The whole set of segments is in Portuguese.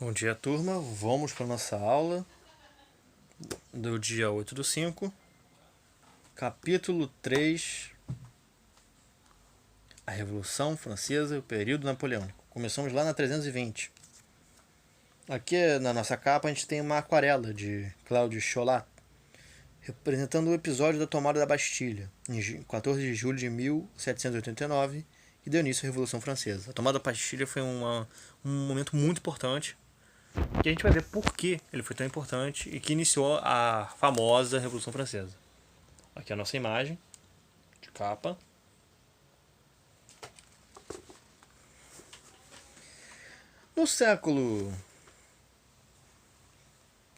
Bom dia, turma. Vamos para nossa aula do dia 8/5, capítulo 3, a Revolução Francesa e o período napoleônico. Começamos lá na 320. Aqui na nossa capa a gente tem uma aquarela de Claude Cholat, representando o episódio da tomada da Bastilha, em 14 de julho de 1789, que deu início à Revolução Francesa. A tomada da Bastilha foi um momento muito importante, que a gente vai ver por que ele foi tão importante e que iniciou a famosa Revolução Francesa. Aqui é a nossa imagem de capa. No século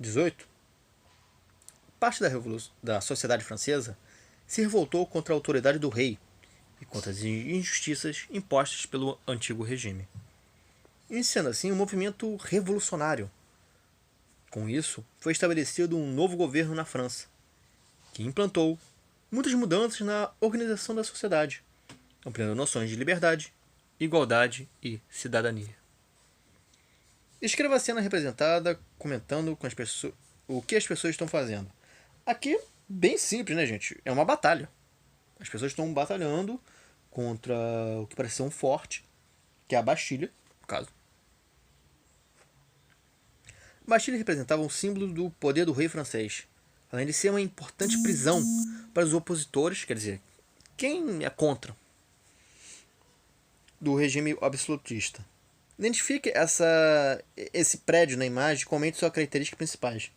XVIII, parte da sociedade francesa se revoltou contra a autoridade do rei e contra as injustiças impostas pelo antigo regime, iniciando assim um movimento revolucionário. Com isso, foi estabelecido um novo governo na França, que implantou muitas mudanças na organização da sociedade, ampliando noções de liberdade, igualdade e cidadania. Escreva a cena representada comentando com as pessoas o que as pessoas estão fazendo. Aqui, bem simples, né, gente? É uma batalha. As pessoas estão batalhando contra o que parece ser um forte, que é a Bastilha, no caso. A Bastilha representava um símbolo do poder do rei francês, além de ser uma importante prisão para os opositores, quer dizer, quem é contra do regime absolutista. Identifique esse prédio na imagem e comente suas características principais.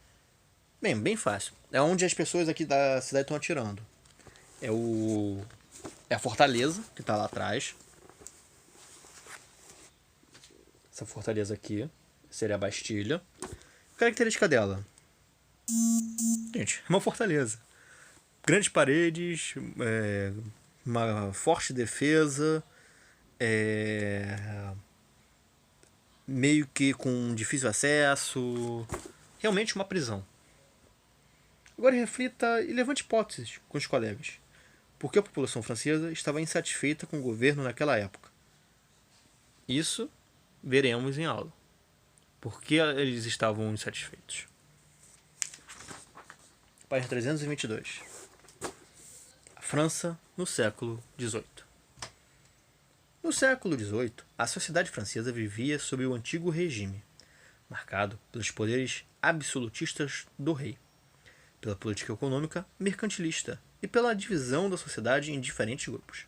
Bem fácil. É onde as pessoas aqui da cidade estão atirando. É a fortaleza que está lá atrás. Essa fortaleza aqui seria a Bastilha. Característica dela. Gente, é uma fortaleza. Grandes paredes, uma forte defesa, meio que com difícil acesso. Realmente uma prisão. Agora reflita e levante hipóteses com os colegas. Por que a população francesa estava insatisfeita com o governo naquela época? Isso veremos em aula. Por que eles estavam insatisfeitos? Página 322. A França no século XVIII. No século XVIII, a sociedade francesa vivia sob o antigo regime, marcado pelos poderes absolutistas do rei, pela política econômica mercantilista e pela divisão da sociedade em diferentes grupos.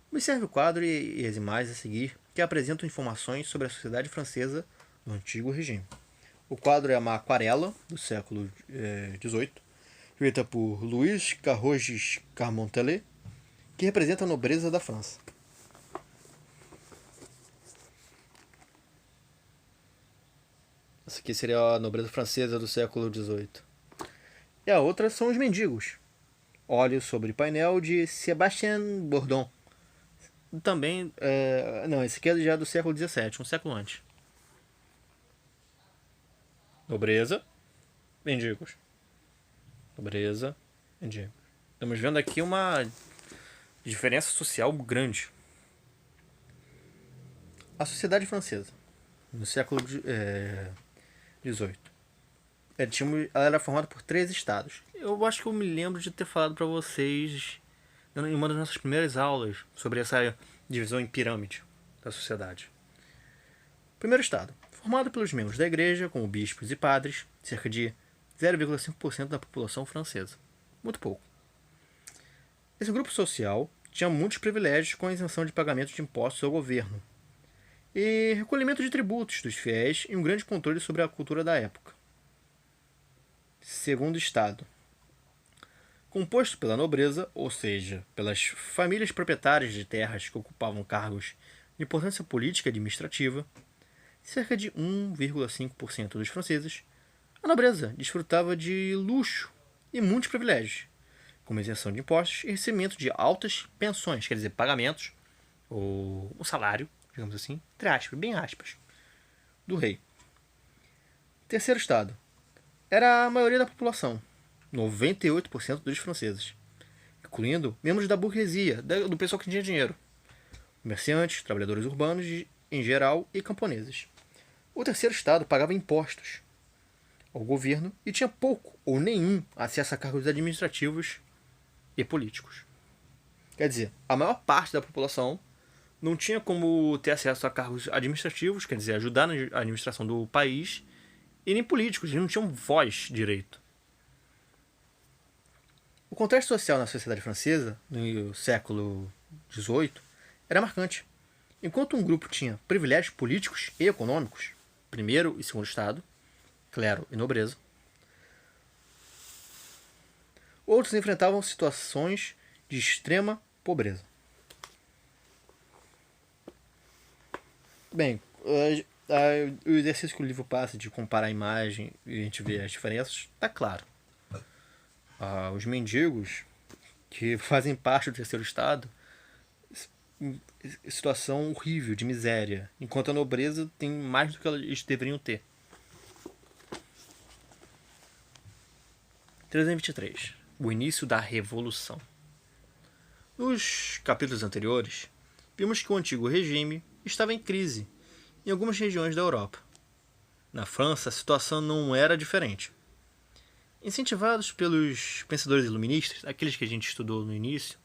Observe o quadro e as imagens a seguir, que apresentam informações sobre a sociedade francesa no antigo regime. O quadro é uma aquarela do século XVIII, feita por Louis Carroges Carmontelet, que representa a nobreza da França. Essa aqui seria a nobreza francesa do século XVIII. E a outra são os mendigos. Óleo sobre painel de Sébastien Bourdon. Também, não, esse aqui é já do século XVII, um século antes. Nobreza, mendigos. Nobreza, mendigos. Estamos vendo aqui uma diferença social grande. A sociedade francesa, no século XVIII, ela era formada por 3 estados. Eu acho que eu me lembro de ter falado para vocês em uma das nossas primeiras aulas sobre essa divisão em pirâmide da sociedade. Primeiro estado, formado pelos membros da igreja, como bispos e padres, cerca de 0,5% da população francesa. Muito pouco. Esse grupo social tinha muitos privilégios com a isenção de pagamento de impostos ao governo e recolhimento de tributos dos fiéis e um grande controle sobre a cultura da época. Segundo estado, composto pela nobreza, ou seja, pelas famílias proprietárias de terras que ocupavam cargos de importância política e administrativa, cerca de 1,5% dos franceses, a nobreza desfrutava de luxo e muitos privilégios, como isenção de impostos e recebimento de altas pensões, quer dizer, pagamentos, ou o salário, digamos assim, entre aspas, bem aspas, do rei. Terceiro estado, era a maioria da população, 98% dos franceses, incluindo membros da burguesia, do pessoal que tinha dinheiro, comerciantes, trabalhadores urbanos em geral e camponeses. O terceiro estado pagava impostos ao governo e tinha pouco ou nenhum acesso a cargos administrativos e políticos. Quer dizer, a maior parte da população não tinha como ter acesso a cargos administrativos, quer dizer, ajudar na administração do país, e nem políticos, eles não tinham voz direito. O contexto social na sociedade francesa, no século XVIII, era marcante. Enquanto um grupo tinha privilégios políticos e econômicos, primeiro e segundo estado, clero e nobreza, outros enfrentavam situações de extrema pobreza. Bem, o exercício que o livro passa de comparar a imagem e a gente vê as diferenças, está claro. Os mendigos, que fazem parte do terceiro estado, situação horrível, de miséria, enquanto a nobreza tem mais do que eles deveriam ter. 323. O início da Revolução. Nos capítulos anteriores, vimos que o antigo regime estava em crise em algumas regiões da Europa. Na França, a situação não era diferente. Incentivados pelos pensadores iluministas, aqueles que a gente estudou no início,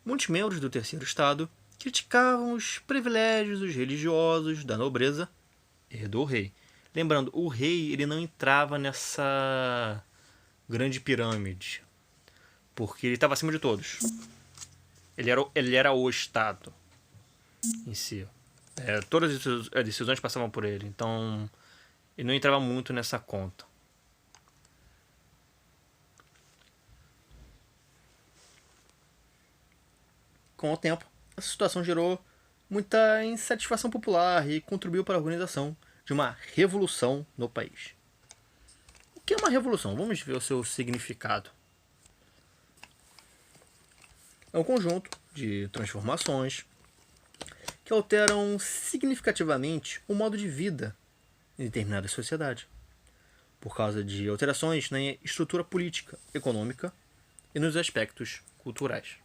muitos membros do terceiro estado criticavam os privilégios dos religiosos, da nobreza e do rei. Lembrando, o rei ele não entrava nessa grande pirâmide, porque ele estava acima de todos. Ele era o estado em si. Todas as decisões passavam por ele, então ele não entrava muito nessa conta. Com o tempo, essa situação gerou muita insatisfação popular e contribuiu para a organização de uma revolução no país. O que é uma revolução? Vamos ver o seu significado. É um conjunto de transformações que alteram significativamente o modo de vida em determinada sociedade, por causa de alterações na estrutura política, econômica e nos aspectos culturais.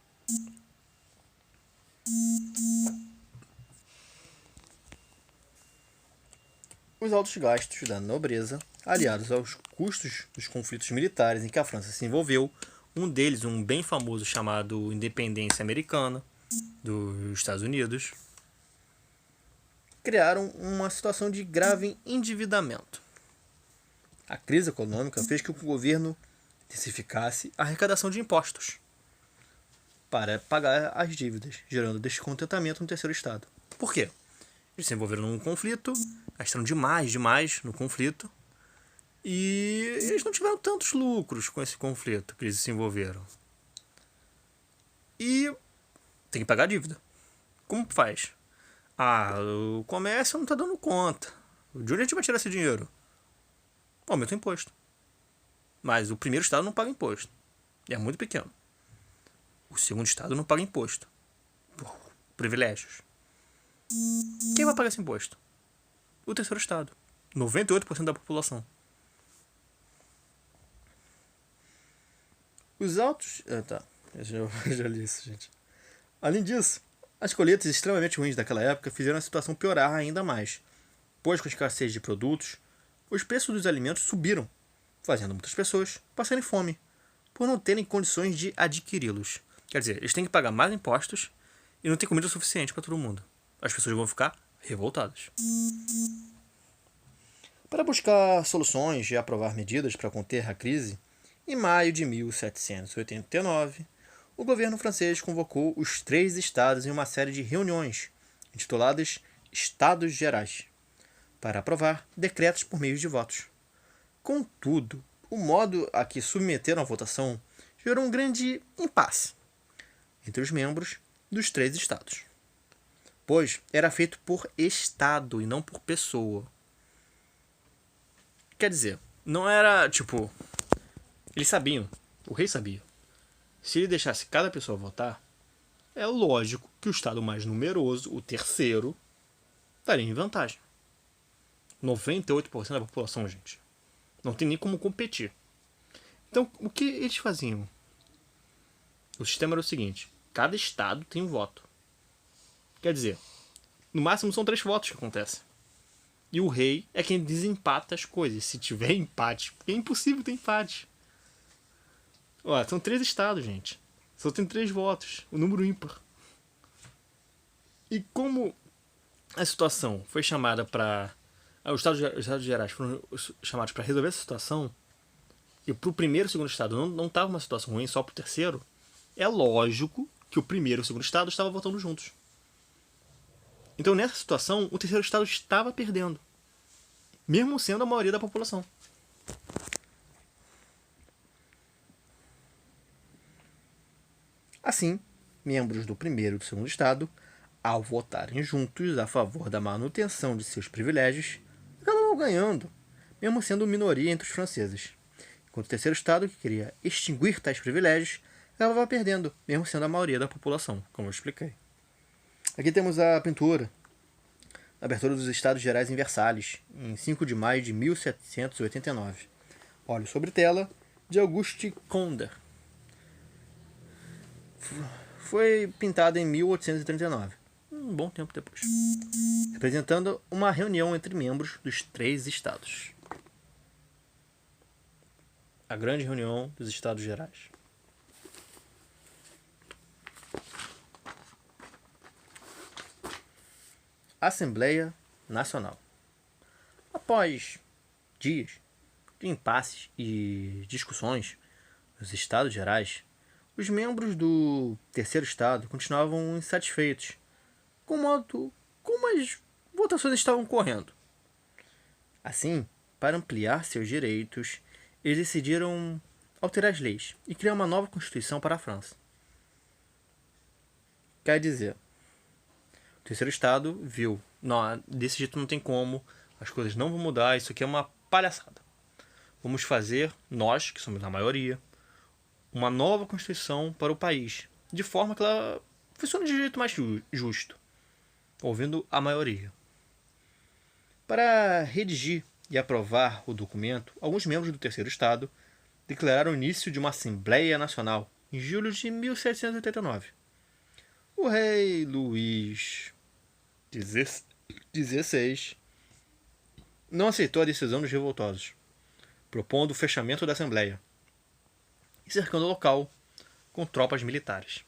Os altos gastos da nobreza, aliados aos custos dos conflitos militares em que a França se envolveu, um deles, um bem famoso chamado Independência Americana, dos Estados Unidos, criaram uma situação de grave endividamento. A crise econômica fez com que o governo intensificasse a arrecadação de impostos para pagar as dívidas, gerando descontentamento no terceiro estado. Por quê? Eles se envolveram num conflito, gastaram demais no conflito, e eles não tiveram tantos lucros com esse conflito que eles se envolveram. E tem que pagar a dívida. Como faz? O comércio não está dando conta. De onde a gente vai tirar esse dinheiro? Aumenta o imposto. Mas o primeiro estado não paga imposto. É muito pequeno. O segundo estado não paga imposto. Por privilégios. Quem vai pagar esse imposto? O terceiro estado. 98% da população. Os altos... Eu já li isso, gente. Além disso, as colheitas extremamente ruins daquela época fizeram a situação piorar ainda mais, pois com a escassez de produtos, os preços dos alimentos subiram, fazendo muitas pessoas passarem fome, por não terem condições de adquiri-los. Quer dizer, eles têm que pagar mais impostos e não tem comida suficiente para todo mundo. As pessoas vão ficar revoltadas. Para buscar soluções e aprovar medidas para conter a crise, em maio de 1789, o governo francês convocou os 3 estados em uma série de reuniões, intituladas Estados Gerais, para aprovar decretos por meio de votos. Contudo, o modo a que submeteram a votação gerou um grande impasse entre os membros dos 3 estados, pois era feito por estado e não por pessoa. Quer dizer, não era tipo... Eles sabiam, o rei sabia. Se ele deixasse cada pessoa votar, é lógico que o estado mais numeroso, o terceiro, estaria em vantagem. 98% da população, gente. Não tem nem como competir. Então, o que eles faziam? O sistema era o seguinte: cada estado tem um voto. Quer dizer, no máximo são 3 votos que acontecem. E o rei é quem desempata as coisas. Se tiver empate, porque é impossível ter empate. Ó, são 3 estados, gente. Só tem 3 votos. O número ímpar. E como a situação foi chamada para... Os estados gerais foram chamados para resolver essa situação, e para o primeiro e o segundo estado não estava uma situação ruim, só para o terceiro, é lógico que o primeiro e o segundo estado estavam votando juntos. Então, nessa situação, o terceiro estado estava perdendo, mesmo sendo a maioria da população. Assim, membros do primeiro e do segundo estado, ao votarem juntos a favor da manutenção de seus privilégios, acabavam ganhando, mesmo sendo minoria entre os franceses. Enquanto o terceiro estado, que queria extinguir tais privilégios, acabava perdendo, mesmo sendo a maioria da população, como eu expliquei. Aqui temos a pintura, a abertura dos Estados Gerais em Versalhes, em 5 de maio de 1789. Óleo sobre tela, de Auguste Condé. Foi pintada em 1839, um bom tempo depois, representando uma reunião entre membros dos 3 estados. A grande reunião dos Estados Gerais. Assembleia Nacional. Após dias de impasses e discussões nos Estados Gerais, os membros do terceiro estado continuavam insatisfeitos com o modo como as votações estavam correndo. Assim, para ampliar seus direitos, eles decidiram alterar as leis e criar uma nova constituição para a França. Quer dizer, o terceiro estado viu, não, desse jeito não tem como, as coisas não vão mudar, isso aqui é uma palhaçada. Vamos fazer, nós, que somos a maioria, uma nova constituição para o país, de forma que ela funcione de jeito mais justo, ouvindo a maioria. Para redigir e aprovar o documento, alguns membros do terceiro estado declararam o início de uma Assembleia Nacional em julho de 1789. O rei Luís XVI não aceitou a decisão dos revoltosos, propondo o fechamento da Assembleia e cercando o local com tropas militares.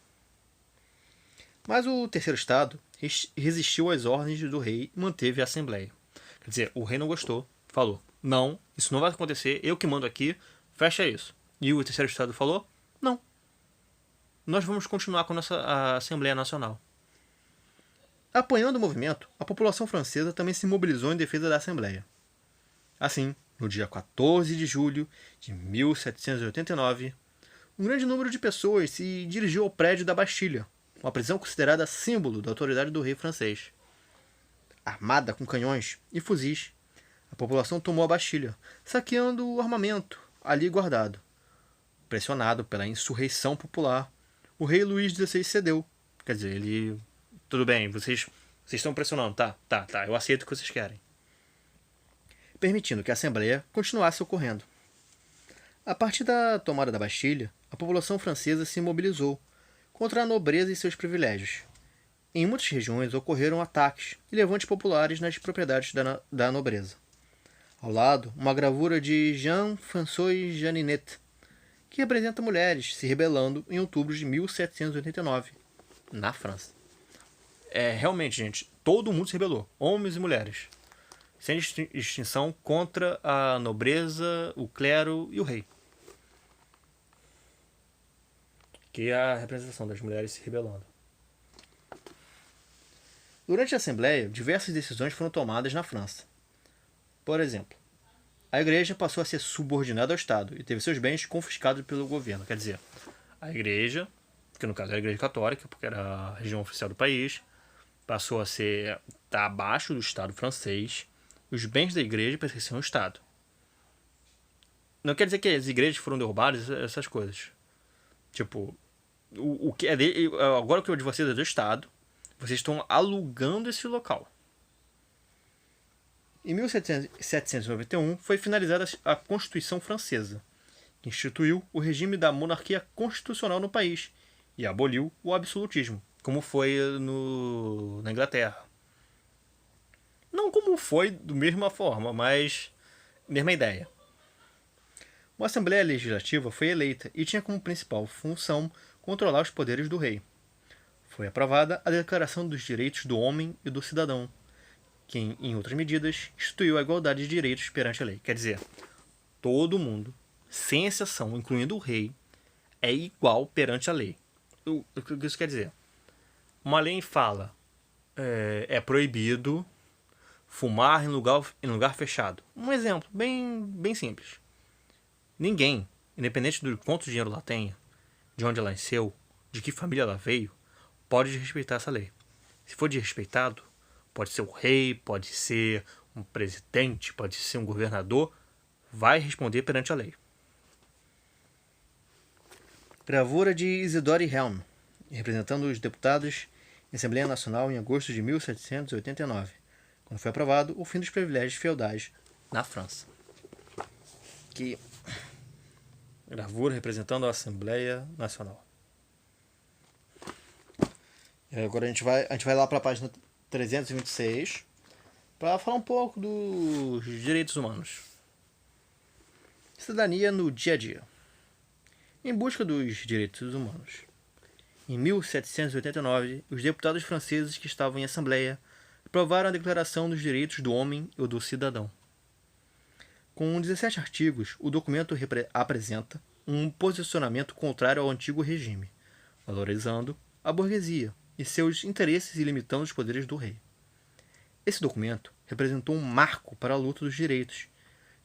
Mas o terceiro estado resistiu às ordens do rei e manteve a Assembleia. Quer dizer, o rei não gostou, falou, não, isso não vai acontecer, eu que mando aqui, fecha isso. E o terceiro estado falou, não, nós vamos continuar com a Assembleia Nacional. Apoiando o movimento, a população francesa também se mobilizou em defesa da Assembleia. Assim, no dia 14 de julho de 1789, um grande número de pessoas se dirigiu ao prédio da Bastilha, uma prisão considerada símbolo da autoridade do rei francês. Armada com canhões e fuzis, a população tomou a Bastilha, saqueando o armamento ali guardado. Pressionado pela insurreição popular, o rei Luís XVI cedeu. Quer dizer, ele... Tudo bem, vocês estão pressionando, tá, eu aceito o que vocês querem. Permitindo que a Assembleia continuasse ocorrendo. A partir da tomada da Bastilha, a população francesa se mobilizou contra a nobreza e seus privilégios. Em muitas regiões ocorreram ataques e levantes populares nas propriedades da nobreza. Ao lado, uma gravura de Jean-François Janinet, que representa mulheres se rebelando em outubro de 1789, na França. Realmente, gente, todo mundo se rebelou, homens e mulheres, sem distinção, contra a nobreza, o clero e o rei, que é a representação das mulheres se rebelando. Durante a Assembleia, diversas decisões foram tomadas na França. Por exemplo, a Igreja passou a ser subordinada ao Estado e teve seus bens confiscados pelo governo. Quer dizer, a Igreja, que no caso era a Igreja Católica, porque era a religião oficial do país, passou a estar abaixo do Estado francês. Os bens da Igreja pertenciam ao Estado. Não quer dizer que as igrejas foram derrubadas, essas coisas. Tipo, o que é dele, agora o que é de vocês é do Estado. Vocês estão alugando esse local. Em 1791 foi finalizada a Constituição Francesa, que instituiu o regime da monarquia constitucional no país e aboliu o absolutismo, como foi na Inglaterra. Não como foi da mesma forma, mas mesma ideia. Uma Assembleia Legislativa foi eleita e tinha como principal função controlar os poderes do rei. Foi aprovada a Declaração dos Direitos do Homem e do Cidadão, que, em outras medidas, instituiu a igualdade de direitos perante a lei. Quer dizer, todo mundo, sem exceção, incluindo o rei, é igual perante a lei. O que isso quer dizer? Uma lei fala é proibido fumar em lugar fechado. Um exemplo bem simples. Ninguém, independente do quanto dinheiro ela tenha, de onde ela nasceu, de que família ela veio, pode desrespeitar essa lei. Se for desrespeitado, pode ser o rei, pode ser um presidente, pode ser um governador, vai responder perante a lei. Gravura de Isidore Helm, representando os deputados em Assembleia Nacional em agosto de 1789, quando foi aprovado o fim dos privilégios feudais na França. Que gravura representando a Assembleia Nacional. E agora a gente vai lá para a página 326 para falar um pouco dos direitos humanos. Cidadania no dia a dia. Em busca dos direitos humanos. Em 1789, os deputados franceses que estavam em assembleia aprovaram a Declaração dos Direitos do Homem e do Cidadão. Com 17 artigos, o documento apresenta um posicionamento contrário ao antigo regime, valorizando a burguesia e seus interesses e limitando os poderes do rei. Esse documento representou um marco para a luta dos direitos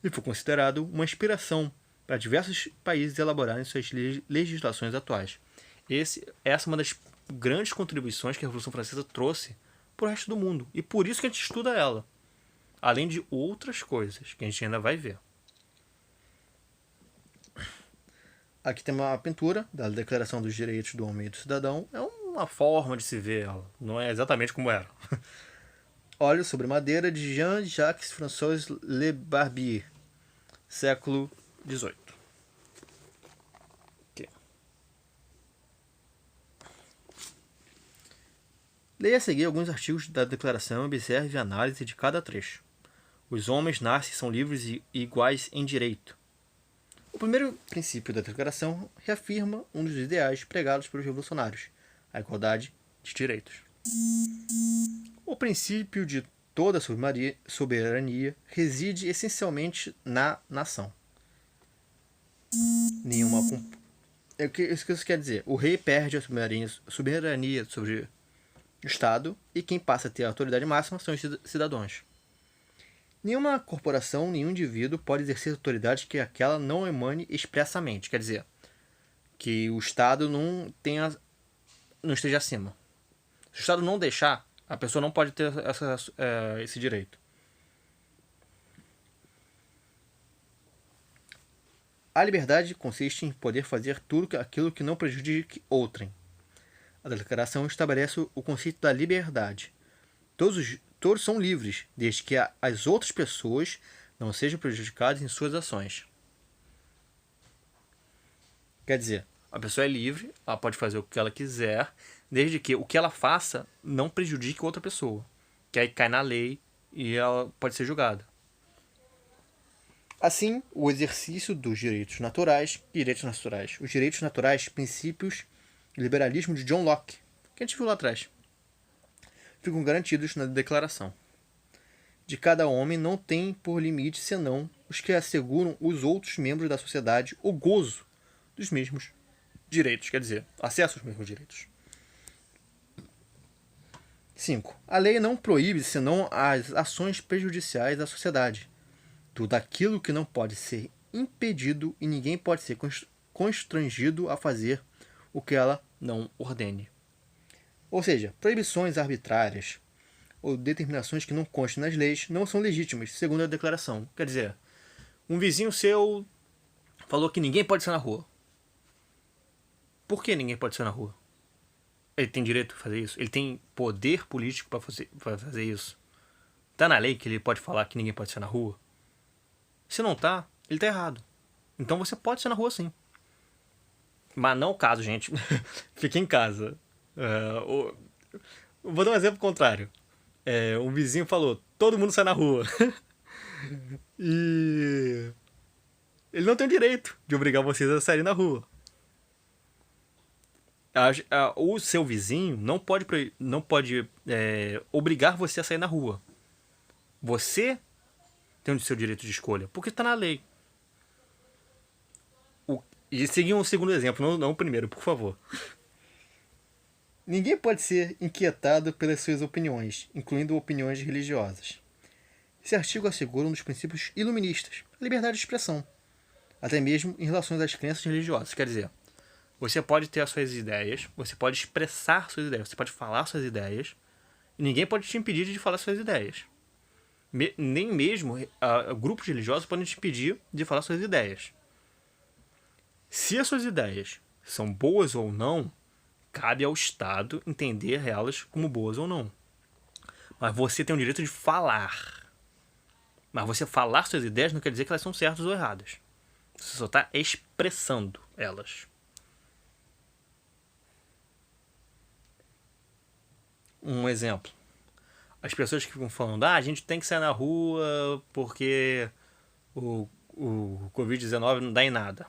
e foi considerado uma inspiração para diversos países elaborarem suas legislações atuais. Essa é uma das grandes contribuições que a Revolução Francesa trouxe para o resto do mundo. E por isso que a gente estuda ela. Além de outras coisas que a gente ainda vai ver. Aqui tem uma pintura da Declaração dos Direitos do Homem e do Cidadão. É uma forma de se ver ela. Não é exatamente como era. Óleo sobre madeira de Jean-Jacques François Le Barbier, século XVIII. Leia a seguir alguns artigos da Declaração e observe a análise de cada trecho. Os homens nascem e são livres e iguais em direito. O primeiro princípio da Declaração reafirma um dos ideais pregados pelos revolucionários, a igualdade de direitos. O princípio de toda soberania reside essencialmente na nação. Isso quer dizer, o rei perde a soberania sobre o Estado e quem passa a ter a autoridade máxima são os cidadãos. Nenhuma corporação, nenhum indivíduo pode exercer autoridade que aquela não emane expressamente. Quer dizer, que o Estado não esteja acima. Se o Estado não deixar, a pessoa não pode ter esse direito. A liberdade consiste em poder fazer tudo aquilo que não prejudique outrem. A Declaração estabelece o conceito da liberdade. Todos são livres, desde que as outras pessoas não sejam prejudicadas em suas ações. Quer dizer, a pessoa é livre, ela pode fazer o que ela quiser, desde que o que ela faça não prejudique outra pessoa. Que aí cai na lei e ela pode ser julgada. Assim, o exercício dos direitos naturais, os direitos naturais, princípios e liberalismo de John Locke, que a gente viu lá atrás, ficam garantidos na Declaração. De cada homem não tem por limite senão os que asseguram os outros membros da sociedade o gozo dos mesmos direitos, quer dizer, acesso aos mesmos direitos. 5. A lei não proíbe senão as ações prejudiciais à sociedade. Tudo aquilo que não pode ser impedido e ninguém pode ser constrangido a fazer o que ela não ordene. Ou seja, proibições arbitrárias ou determinações que não constem nas leis não são legítimas, segundo a Declaração. Quer dizer, um vizinho seu falou que ninguém pode ser na rua. Por que ninguém pode ser na rua? Ele tem direito a fazer isso? Ele tem poder político para fazer isso? Está na lei que ele pode falar que ninguém pode ser na rua? Se não tá, ele tá errado. Então você pode ser na rua sim. Mas não o caso, gente. Fique em casa. Vou dar um exemplo contrário. Um vizinho falou, todo mundo sai na rua. E ele não tem o direito de obrigar vocês a sair na rua. O seu vizinho não pode obrigar você a sair na rua. Você tem o seu direito de escolha, porque está na lei. E seguir um segundo exemplo, não o primeiro, por favor. Ninguém pode ser inquietado pelas suas opiniões, incluindo opiniões religiosas. Esse artigo assegura um dos princípios iluministas, a liberdade de expressão, até mesmo em relação às crenças religiosas. Quer dizer, você pode ter as suas ideias, você pode expressar suas ideias, você pode falar suas ideias, e ninguém pode te impedir de falar suas ideias. Nem mesmo grupos religiosos podem te impedir de falar suas ideias. Se as suas ideias são boas ou não, cabe ao Estado entender elas como boas ou não. Mas você tem o direito de falar. Mas você falar suas ideias não quer dizer que elas são certas ou erradas. Você só está expressando elas. Um exemplo. As pessoas que ficam falando, a gente tem que sair na rua porque o Covid-19 não dá em nada.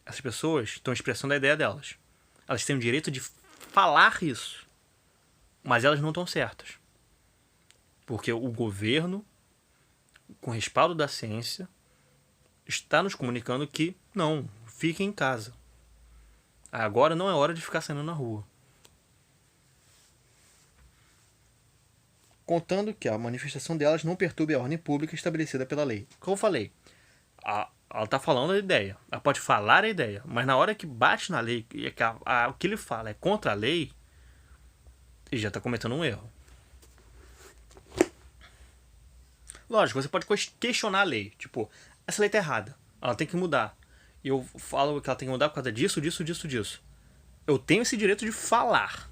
Essas pessoas estão expressando a ideia delas. Elas têm o direito de falar isso. Mas elas não estão certas. Porque o governo, com respaldo da ciência, está nos comunicando que não, fiquem em casa. Agora não é hora de ficar saindo na rua. Contando que a manifestação delas não perturbe a ordem pública estabelecida pela lei. Como eu falei, ela está falando a ideia. Ela pode falar a ideia, mas na hora que bate na lei e o que ele fala é contra a lei, ele já está cometendo um erro. Lógico, você pode questionar a lei. Tipo, essa lei está errada. Ela tem que mudar. E eu falo que ela tem que mudar por causa disso. Eu tenho esse direito de falar.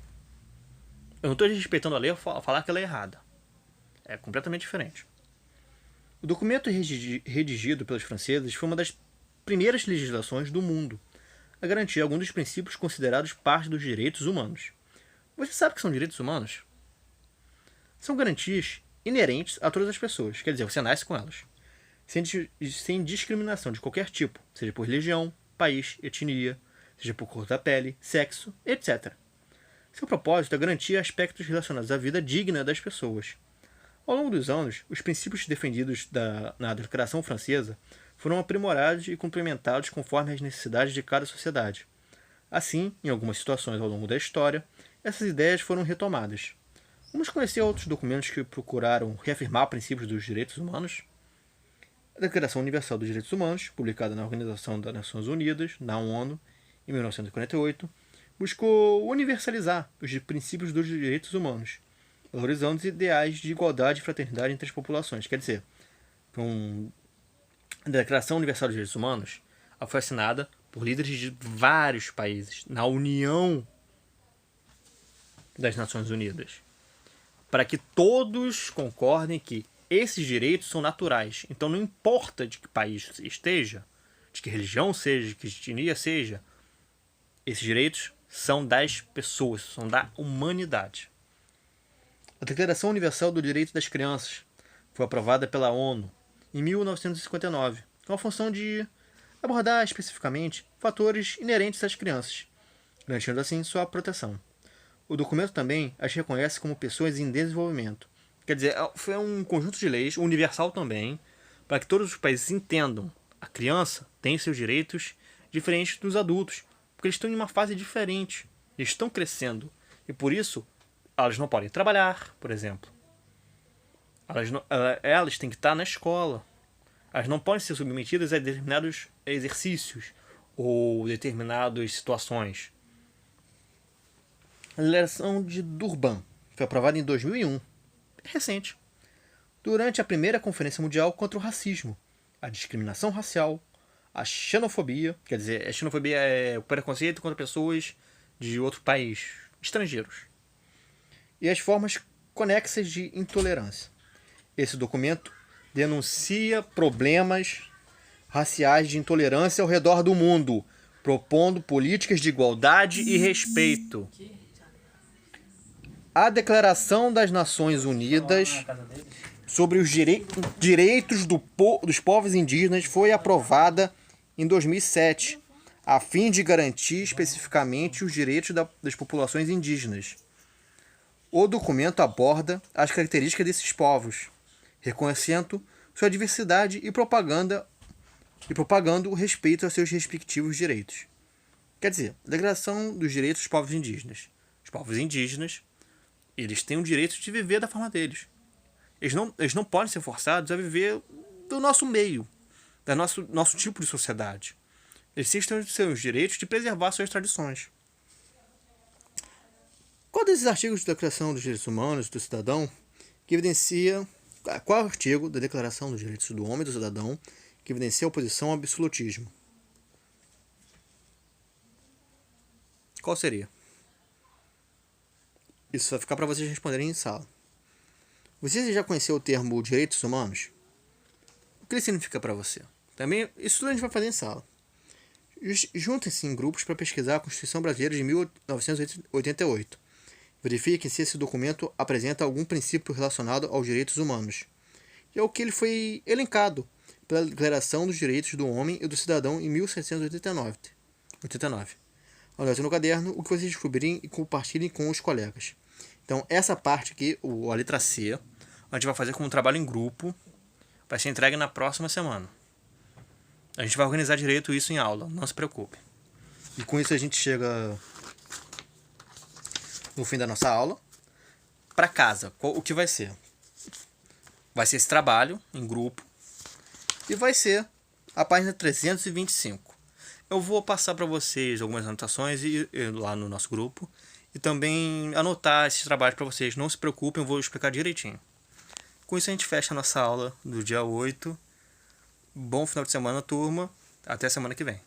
Eu não estou respeitando a lei ao falar que ela é errada. É completamente diferente. O documento redigido pelos franceses foi uma das primeiras legislações do mundo a garantir alguns dos princípios considerados parte dos direitos humanos. Você sabe o que são direitos humanos? São garantias inerentes a todas as pessoas. Quer dizer, você nasce com elas. Sem discriminação de qualquer tipo, seja por religião, país, etnia, seja por cor da pele, sexo, etc. Seu propósito é garantir aspectos relacionados à vida digna das pessoas. Ao longo dos anos, os princípios defendidos na Declaração Francesa foram aprimorados e complementados conforme as necessidades de cada sociedade. Assim, em algumas situações ao longo da história, essas ideias foram retomadas. Vamos conhecer outros documentos que procuraram reafirmar princípios dos direitos humanos. A Declaração Universal dos Direitos Humanos, publicada na Organização das Nações Unidas, na ONU, em 1948, buscou universalizar os princípios dos direitos humanos, valorizando os ideais de igualdade e fraternidade entre as populações. Quer dizer, a Declaração Universal dos Direitos Humanos foi assinada por líderes de vários países na União das Nações Unidas, para que todos concordem que esses direitos são naturais. Então não importa de que país esteja, de que religião seja, de que etnia seja, esses direitos são das pessoas, são da humanidade. A Declaração Universal do Direito das Crianças foi aprovada pela ONU em 1959, com a função de abordar especificamente fatores inerentes às crianças, garantindo assim sua proteção. O documento também as reconhece como pessoas em desenvolvimento. Quer dizer, foi um conjunto de leis, universal também, para que todos os países entendam. A criança tem seus direitos diferentes dos adultos, porque eles estão em uma fase diferente. Eles estão crescendo. E por isso, elas não podem trabalhar, por exemplo. Elas têm que estar na escola. Elas não podem ser submetidas a determinados exercícios ou determinadas situações. A Declaração de Durban foi aprovada em 2001. É recente. Durante a primeira Conferência Mundial contra o Racismo, a discriminação racial, a xenofobia, quer dizer, a xenofobia é o preconceito contra pessoas de outro país, estrangeiros, e as formas conexas de intolerância. Esse documento denuncia problemas raciais de intolerância ao redor do mundo, propondo políticas de igualdade e respeito. A Declaração das Nações Unidas sobre os direitos dos povos indígenas foi aprovada em 2007, a fim de garantir especificamente os direitos das populações indígenas. O documento aborda as características desses povos, reconhecendo sua diversidade e propagando o respeito aos seus respectivos direitos. Quer dizer, a Declaração dos Direitos dos Povos Indígenas. Os povos indígenas, eles têm o direito de viver da forma deles. Eles não podem ser forçados a viver do nosso meio, do nosso tipo de sociedade. Eles têm os seus direitos de preservar suas tradições. Qual desses artigos da Declaração dos Direitos Humanos do Cidadão que evidencia... Qual artigo da Declaração dos Direitos do Homem e do Cidadão que evidencia a oposição ao absolutismo? Qual seria? Isso vai ficar para vocês responderem em sala. Você já conheceu o termo direitos humanos? O que ele significa para você? Também, isso tudo a gente vai fazer em sala. Juntem-se em grupos para pesquisar a Constituição Brasileira de 1988. Verifiquem se esse documento apresenta algum princípio relacionado aos direitos humanos. E é o que ele foi elencado pela Declaração dos Direitos do Homem e do Cidadão em 1789. Anotem no caderno o que vocês descobrirem e compartilhem com os colegas. Então, essa parte aqui, a letra C, a gente vai fazer como um trabalho em grupo, vai ser entregue na próxima semana. A gente vai organizar direito isso em aula, não se preocupe. E com isso a gente chega no fim da nossa aula. Para casa, o que vai ser? Vai ser esse trabalho em grupo e vai ser a página 325. Eu vou passar para vocês algumas anotações lá no nosso grupo e também anotar esses trabalhos para vocês. Não se preocupem, eu vou explicar direitinho. Com isso a gente fecha a nossa aula do dia 8. Bom final de semana, turma. Até semana que vem.